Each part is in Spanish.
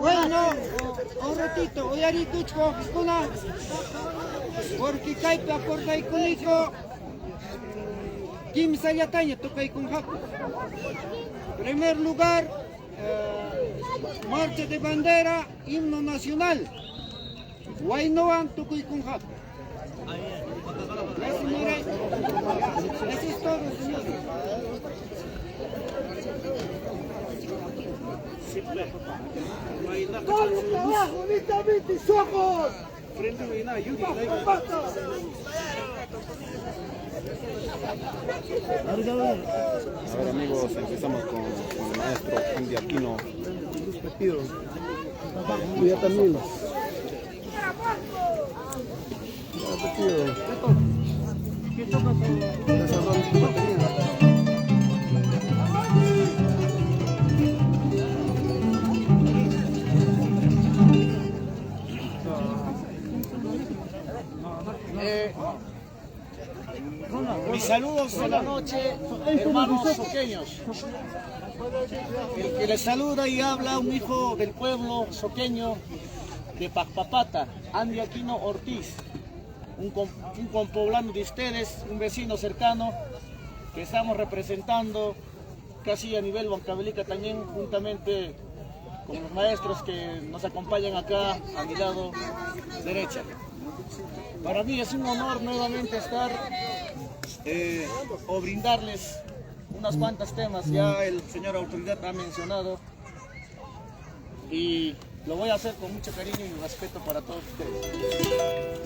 Bueno, un ratito, voy a ir con porque caipa por ahí con hijo. Kim Sayataña toca ahí con Jaco. Primer lugar, marcha de bandera, himno nacional. Guaynoan toca ahí con Jaco. Gracias, señores. Eso es todo, señores. ¡Todos abajo, lentamente, ojos! Ahora amigos, empezamos con el maestro Andy Aquino. Ya también. Mis saludos de la noche, hermanos soqueños. El que les saluda y habla un hijo del pueblo soqueño de Pacpapata, Andy Aquino Ortiz, un compoblano de ustedes, un vecino cercano que estamos representando casi a nivel Huancavelica también, juntamente con los maestros que nos acompañan acá a mi lado derecha. Para mí es un honor nuevamente estar o brindarles unas cuantas temas, ya el señor autoridad ha mencionado, y lo voy a hacer con mucho cariño y respeto para todos ustedes.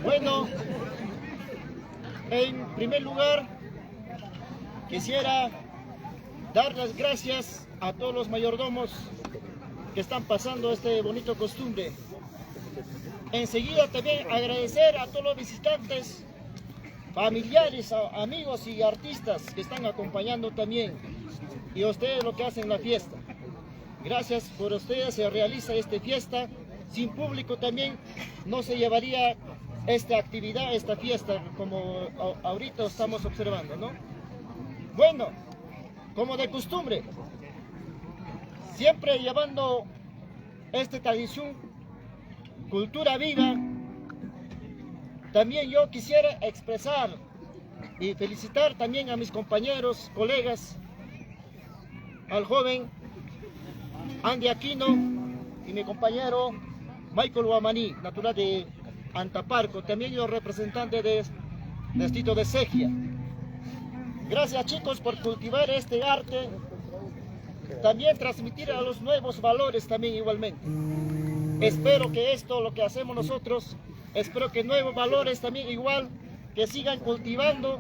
Bueno, en primer lugar, quisiera dar las gracias a todos los mayordomos que están pasando este bonito costumbre. Enseguida también agradecer a todos los visitantes familiares, amigos y artistas que están acompañando también, y ustedes lo que hacen la fiesta. Gracias por ustedes se realiza esta fiesta. Sin público también no se llevaría esta actividad, esta fiesta, como ahorita estamos observando, ¿no? Bueno, como de costumbre, siempre llevando esta tradición, cultura viva, también yo quisiera expresar y felicitar también a mis compañeros, colegas, al joven Andy Aquino y mi compañero Michael Guamaní, natural de Antaparco, también yo representante de distrito de Cegia. Gracias chicos por cultivar este arte, también transmitir a los nuevos valores también igualmente. Espero que esto, lo que hacemos nosotros, espero que nuevos valores también igual, que sigan cultivando,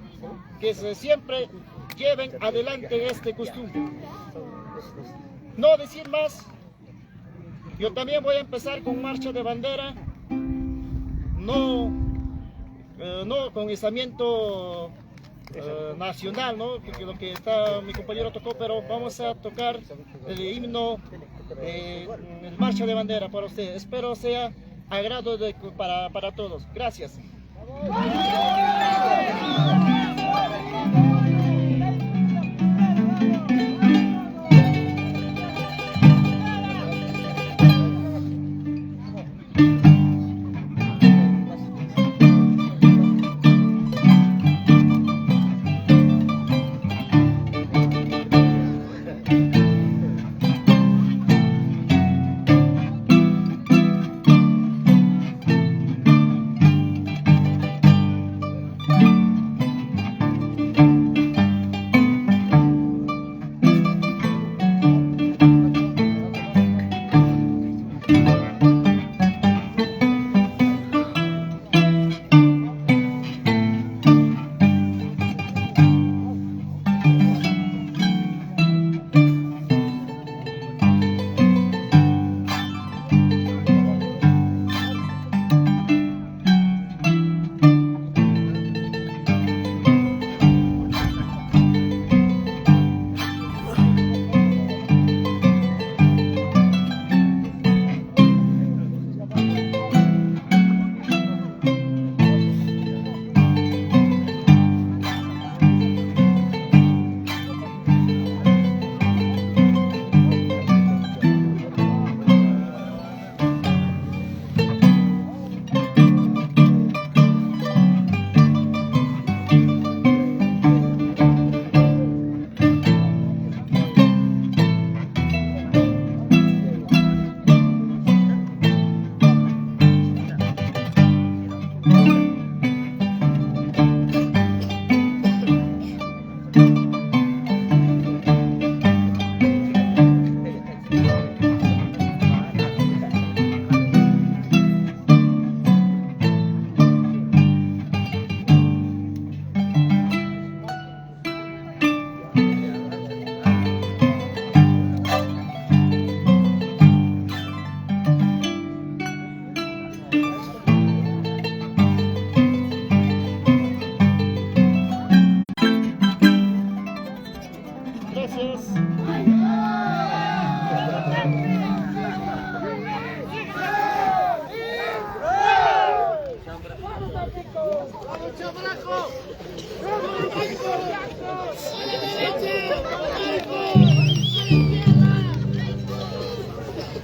que siempre lleven adelante este costumbre. No decir más, yo también voy a empezar con marcha de bandera, no con izamiento nacional, ¿no? Lo que mi compañero tocó, pero vamos a tocar el himno, el marcha de bandera para ustedes. Espero sea agrado para todos. Gracias.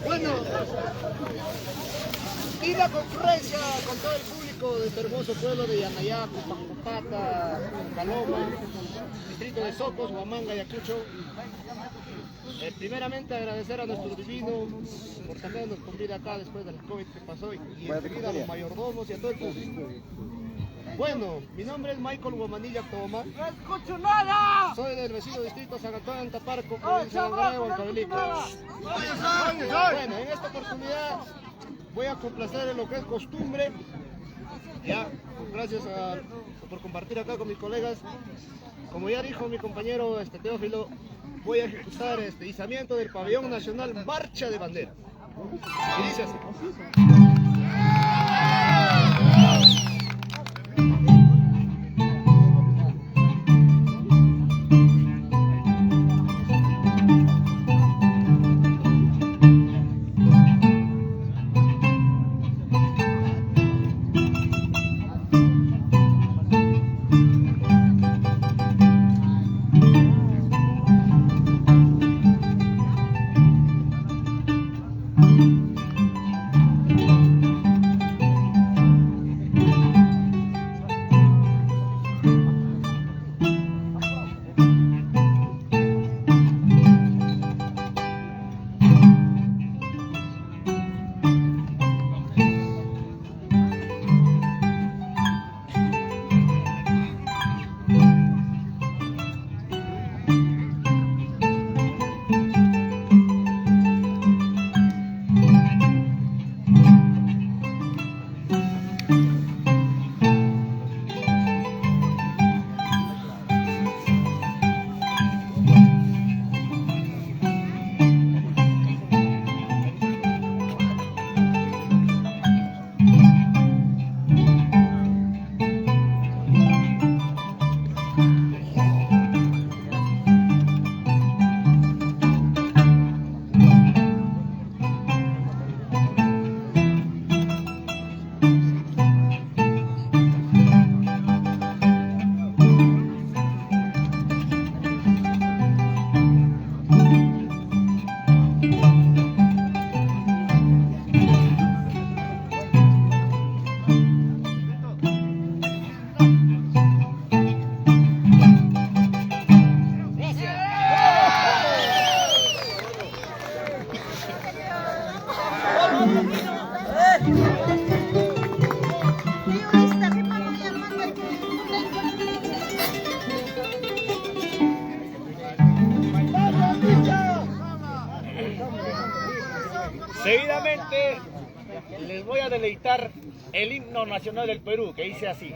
Bueno, y la concurrencia con todo el público de este hermoso pueblo de Yanayacu, Pampapata, Caloma, distrito de Socos, Huamanga, Ayacucho. Primeramente agradecer a nuestros divinos por tenernos con vida acá después del COVID que pasó y enseguida a los mayordomos y a todo el público. Bueno, mi nombre es Michael Guamanilla Toma. ¡No escucho nada! Soy del vecino distrito San Antonio Antaparco, provincia de Angareo, Huancavelica. Bueno, en esta oportunidad voy a complacer en lo que es costumbre. Ya, gracias por compartir acá con mis colegas. Como ya dijo mi compañero Teófilo, voy a ejecutar este izamiento del pabellón nacional Marcha de Bandera. Y dice así. Seguidamente les voy a deleitar el himno nacional del Perú, que dice así.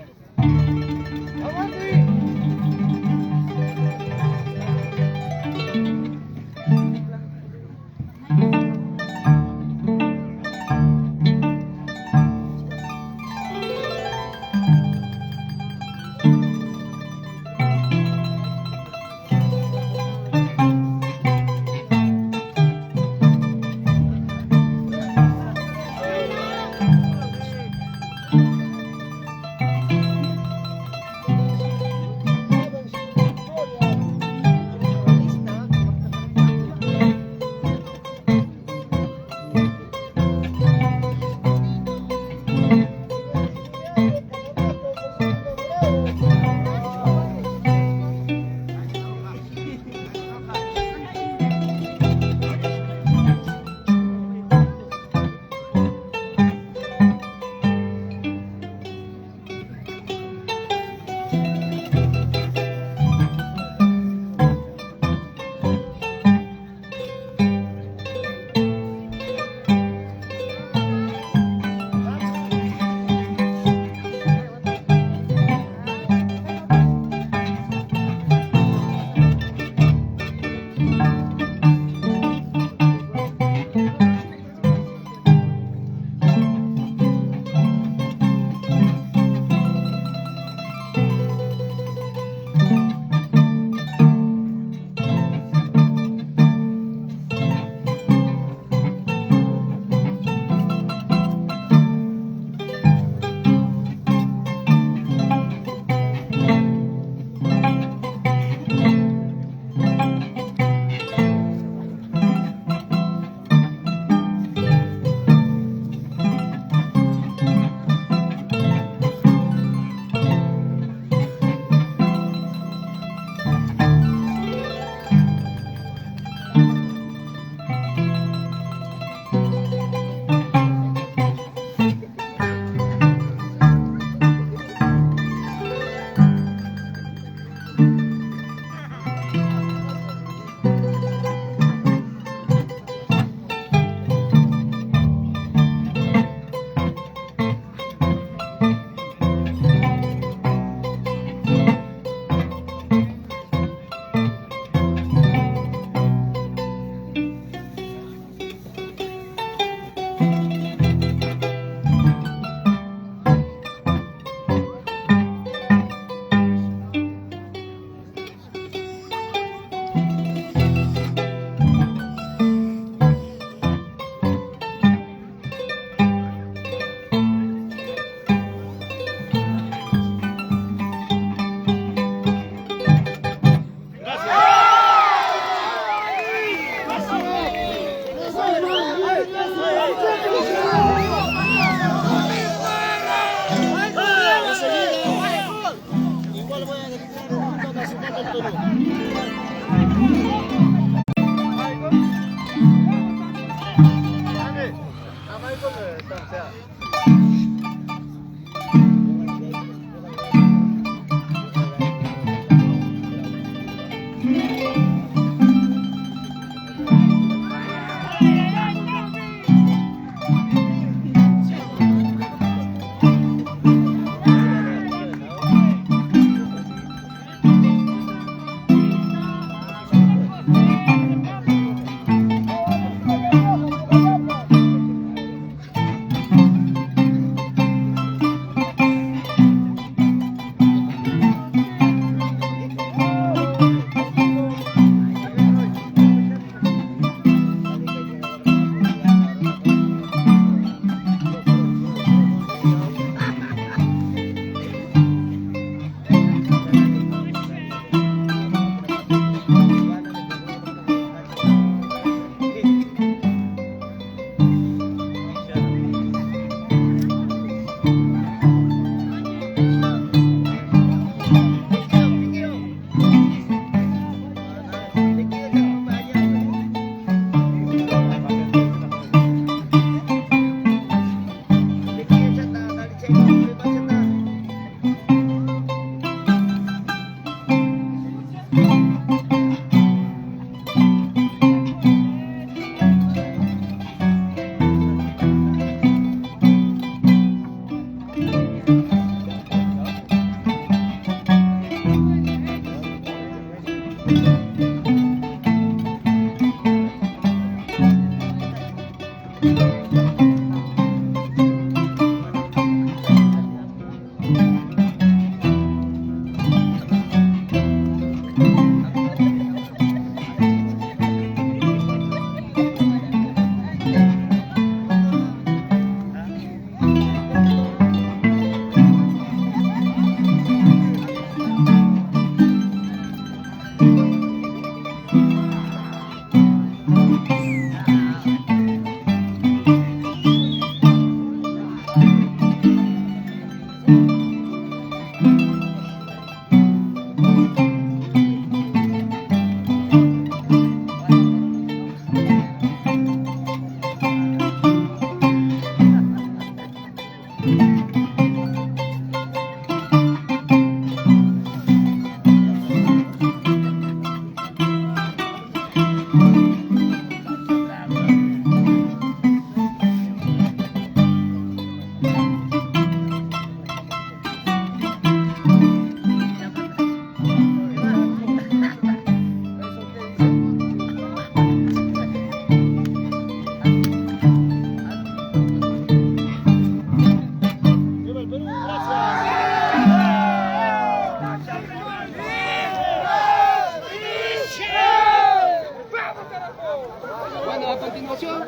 Bueno, a continuación,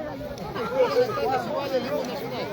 está suave el himno nacional.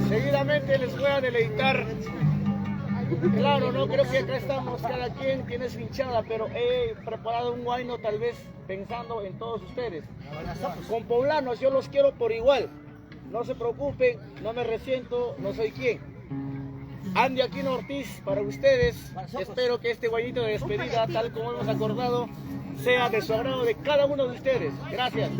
Seguidamente les voy a deleitar. Claro, no creo que acá estamos, cada quien tiene su hinchada, pero he preparado un guayno tal vez pensando en todos ustedes. Con poblanos yo los quiero por igual. No se preocupen, no me resiento, no soy quien. Andy Aquino Ortiz para ustedes. Espero que este bañito de despedida, tal como hemos acordado, sea de su agrado de cada uno de ustedes. Gracias.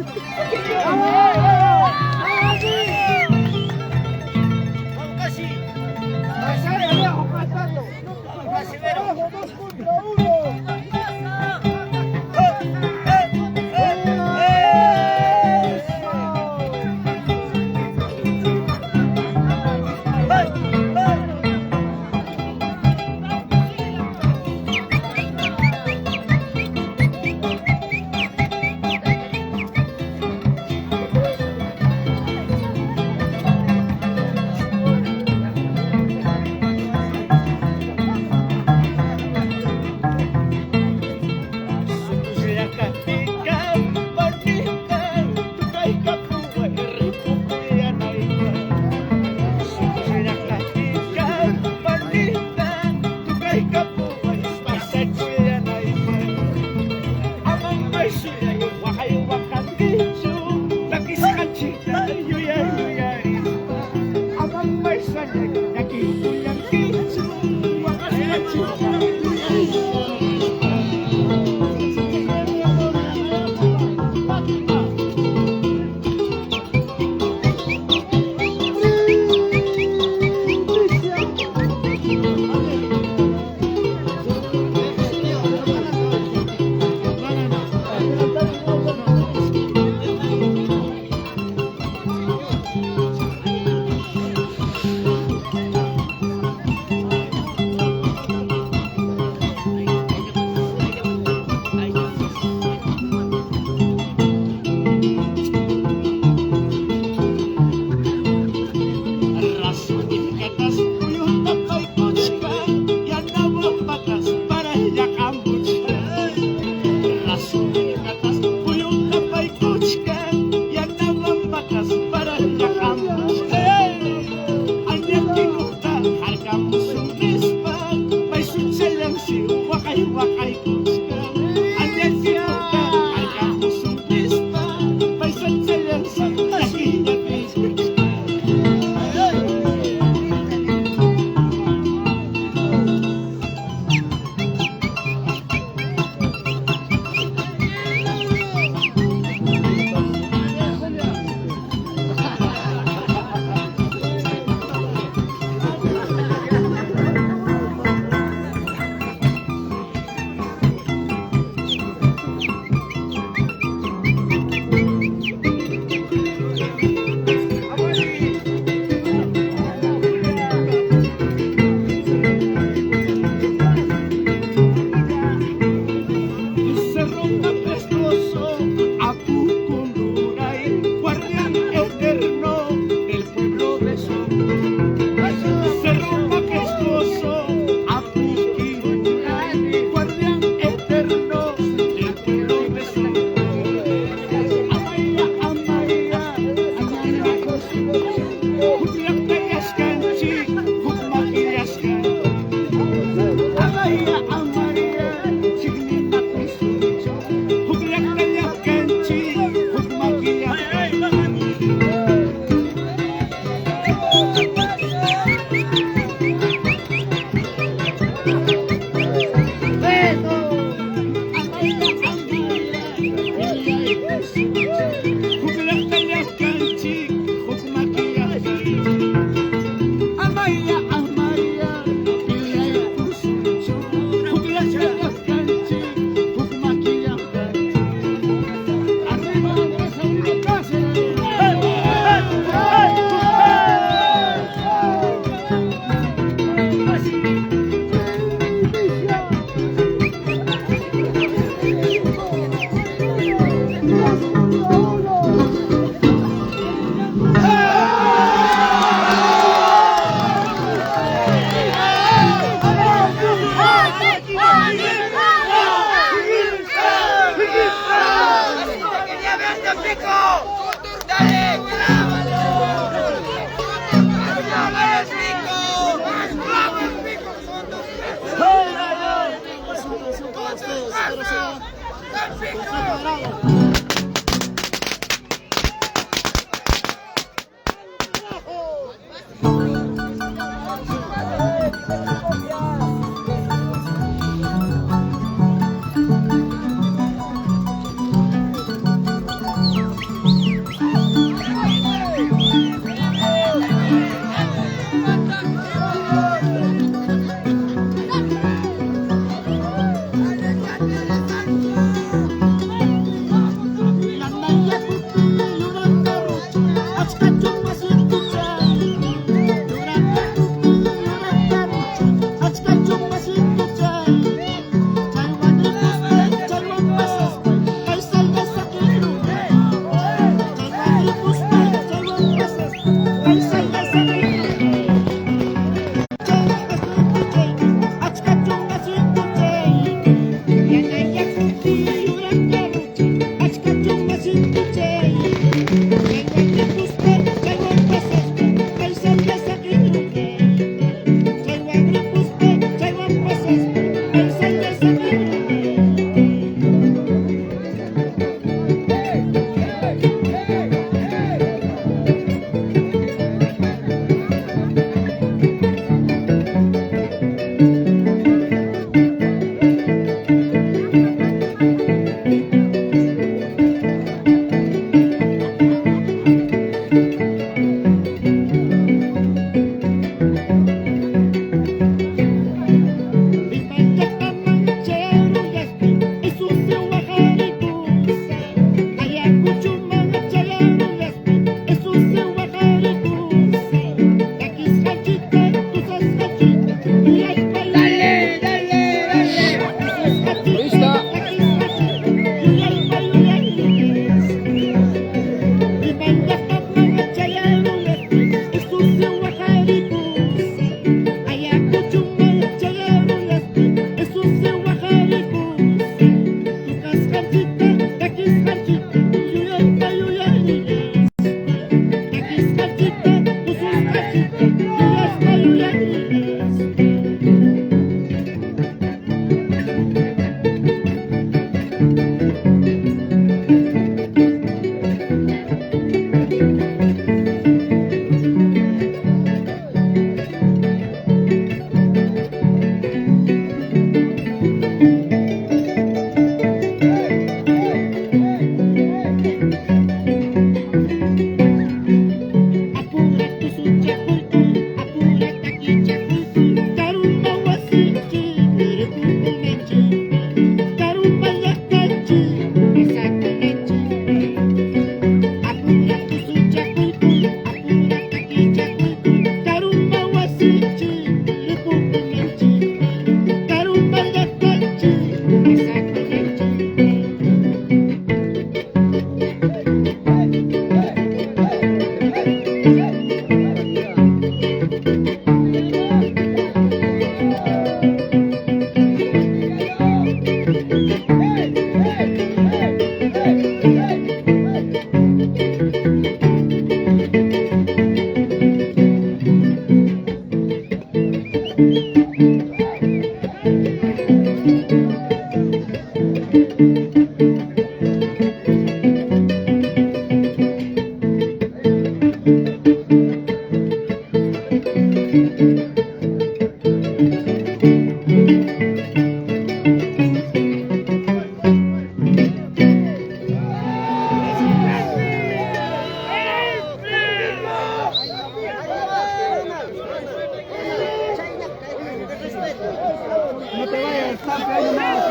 No te vayas, Tampi, ahí nomás.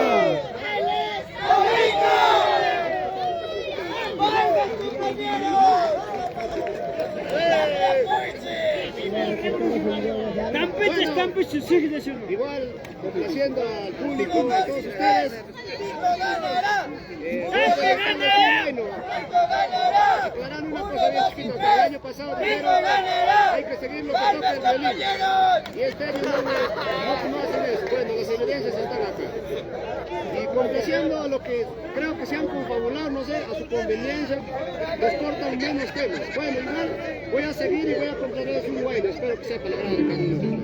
Igual, complaciendo al público, a todos ustedes. Aclarando una cosa bien chiquita, que el año pasado dijeron hay que seguir lo que toca el violín. Y este año no hacen eso. Bueno, las evidencias están acá. Y complaciendo a lo que creo que se han confabulado, no sé, a su conveniencia, les cortan menos temas. Bueno, igual voy a seguir y voy a complacerles un bueno, espero que sepa la verdad de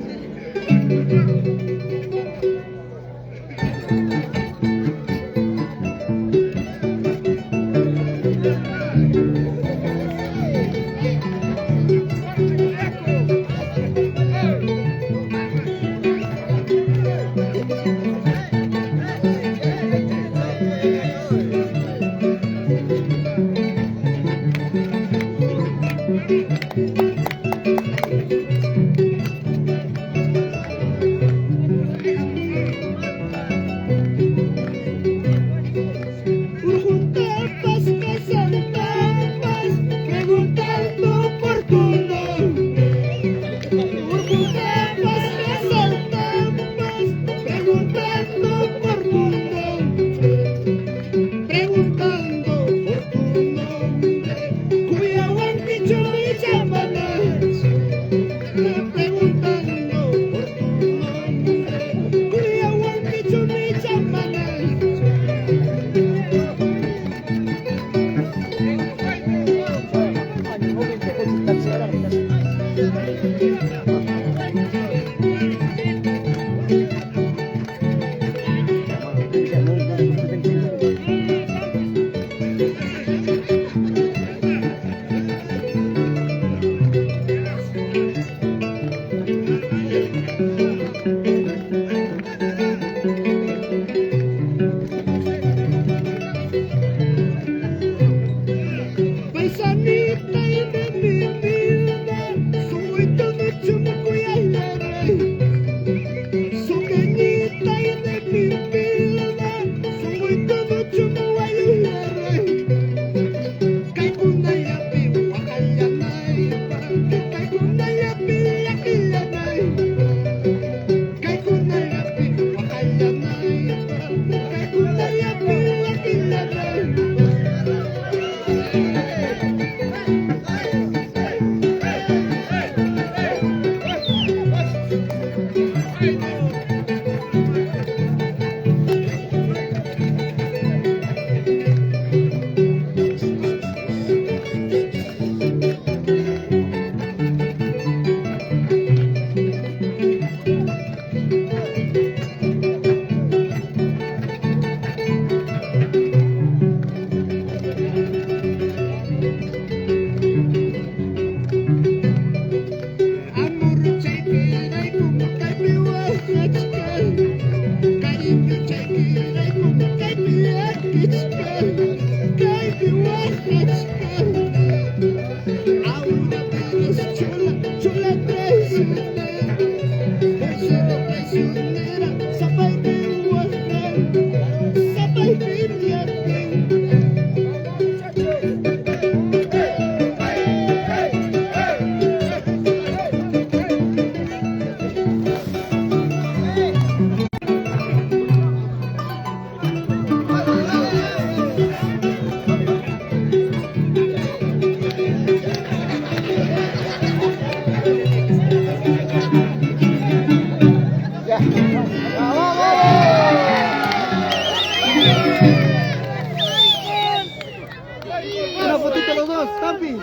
Una fotito los dos, Tampi.